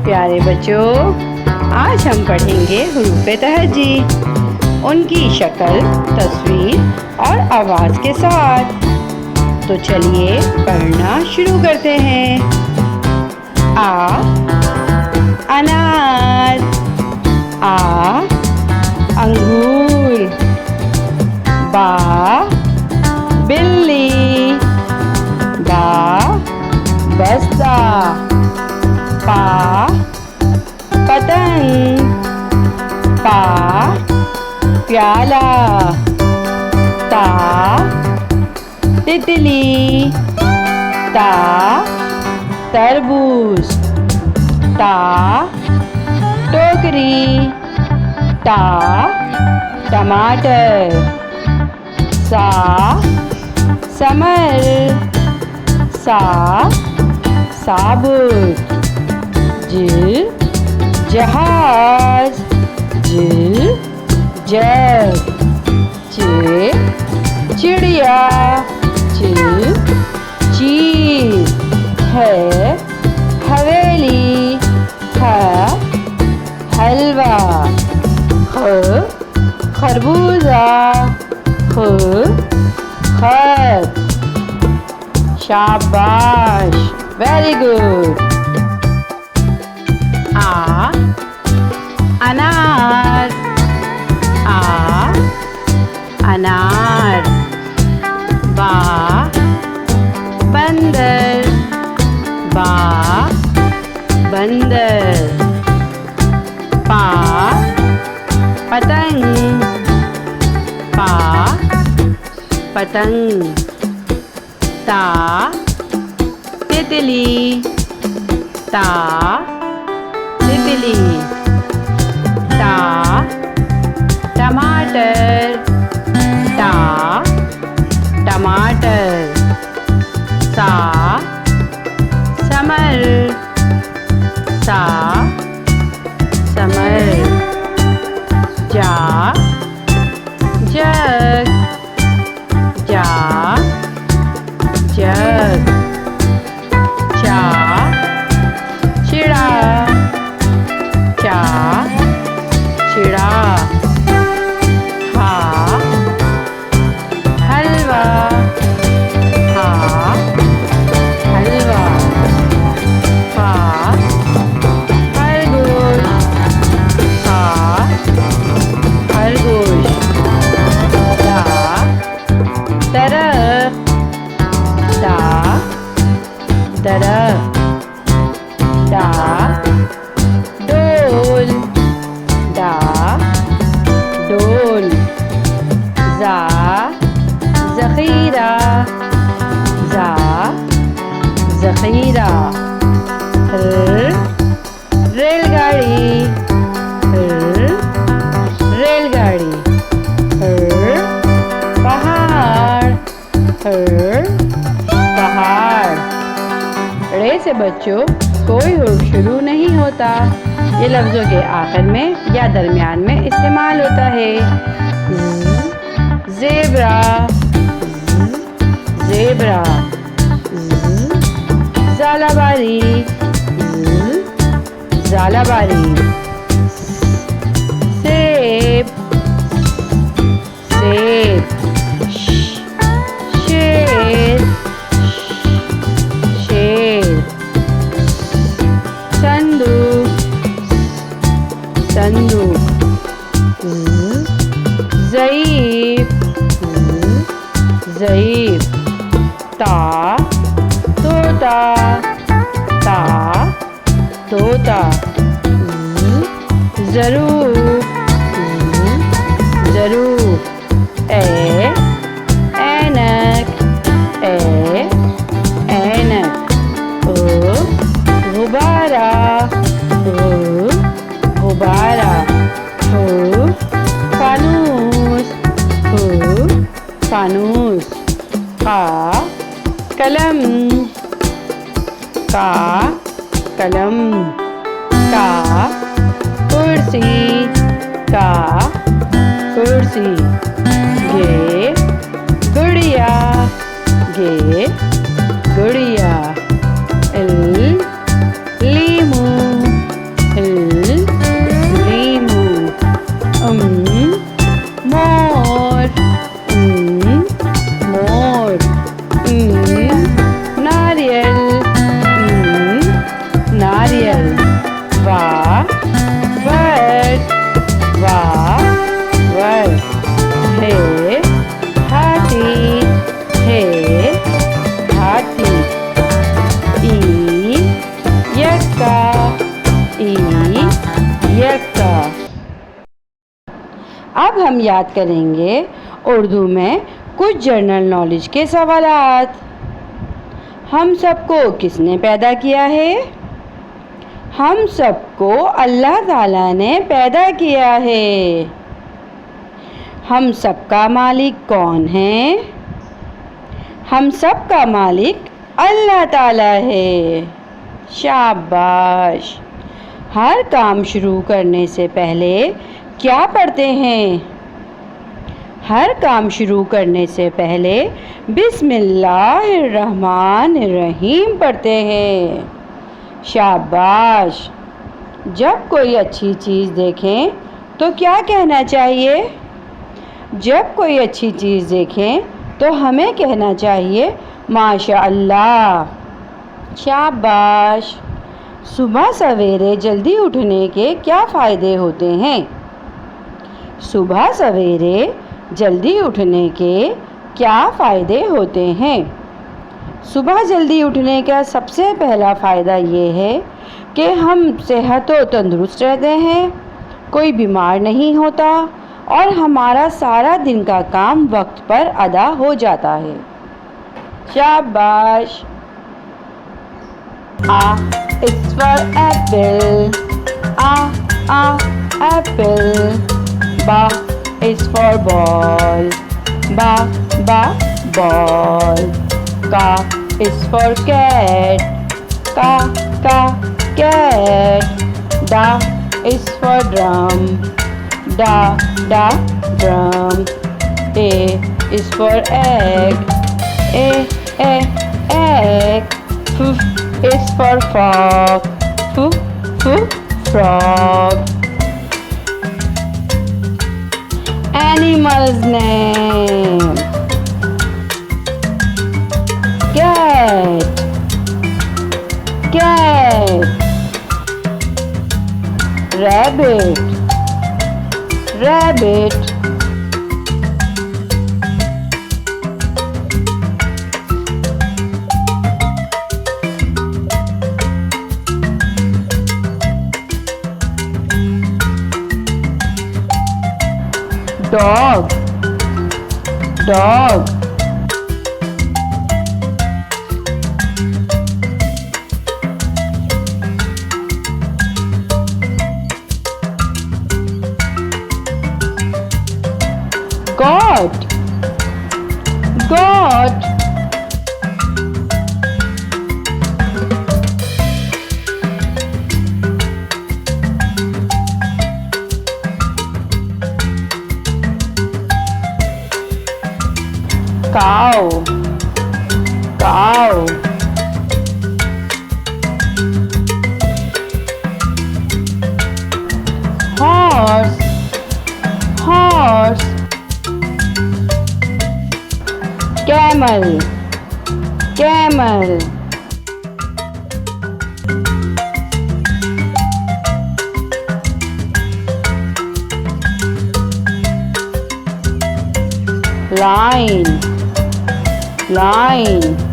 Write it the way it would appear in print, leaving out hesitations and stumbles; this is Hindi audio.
प्यारे बच्चों, आज हम पढ़ेंगे हुरूफ़े तहजी, उनकी शक्ल, तस्वीर और आवाज़ के साथ। तो चलिए पढ़ना शुरू करते हैं। आ अनार, आ अंगूर, बा बिल्ली, बा बस्ता, पा पतंग, पा प्याला, ता तितली, ता तरबूज, ता टोकरी, ता टमाटर, सा समर, सा साबुत, ज जहाज, ज जग, च चिड़िया, च चीज, है हवेली, ह हलवा, ख खरबूजा, ख खत। शाबाश, वेरी गुड। आ अनार, आ अनार, बा बंदर, बा बंदर, पा पतंग, पा पतंग, ता तितली, ता तितली, ता टमाटर, ता टमाटर, सा समर, सा समर, जा जग, जा जग, चा चिड़ा, चा चिड़ा, हा हलवा, हा हलवा, हा खरगोश, हा खरगोश, दा दरख्त, दा दरख्त, दा डोल, दा डोल, जा ज़ख़ीरा, जा ज़ख़ीरा, रेलगाड़ी, रेलगाड़ी, पहाड़, पहाड़। रे से बच्चों कोई हुर्फ शुरू नहीं होता। ये लफ्ज़ों के आखिर में या दरमियान में इस्तेमाल होता है। ज़ेब्रा, ज़ेब्रा, ज़ालाबारी, ज़ालाबारी, सेब, सेब, शेर, शेर, संदूक, संदूक, ज़ईफ़, ज़ईफ़, ता तोता, ता तोता, ज़रूर, ज़रूर, ऐनक, ऐनक, गुब्बारा, गुब्बारा, फानूस, फानूस, का कलम, का कलम, का कुर्सी, का कुर्सी, गे गुड़िया, गे गुड़िया, लीमू, हम याद करेंगे उर्दू में कुछ जनरल नॉलेज के सवालात। हम सबको किसने पैदा किया है? हम सबको अल्लाह ताला ने पैदा किया है। हम सबका मालिक कौन है? हम सबका मालिक अल्लाह ताला है। शाबाश। हर काम शुरू करने से पहले क्या पढ़ते हैं? हर काम शुरू करने से पहले बिस्मिल्लाहिर्रहमानिर्रहीम पढ़ते हैं। शाबाश। जब कोई अच्छी चीज़ देखें तो क्या कहना चाहिए? जब कोई अच्छी चीज़ देखें तो हमें कहना चाहिए माशा अल्लाह। शाबाश। सुबह सवेरे जल्दी उठने के क्या फ़ायदे होते हैं? सुबह सवेरे जल्दी उठने के क्या फ़ायदे होते हैं? सुबह जल्दी उठने का सबसे पहला फ़ायदा ये है कि हम सेहत व तंदुरुस्त रहते हैं, कोई बीमार नहीं होता और हमारा सारा दिन का काम वक्त पर अदा हो जाता है। शाबाश। A is for apple. A apple. B is for ball. B ball. C is for cat. C cat. D is for drum. D drum. A is for egg. A egg. F is for frog. Frog. Animal's name. Cat. Rabbit. Dog. Goat. Cow. Horse. Camel. Lion.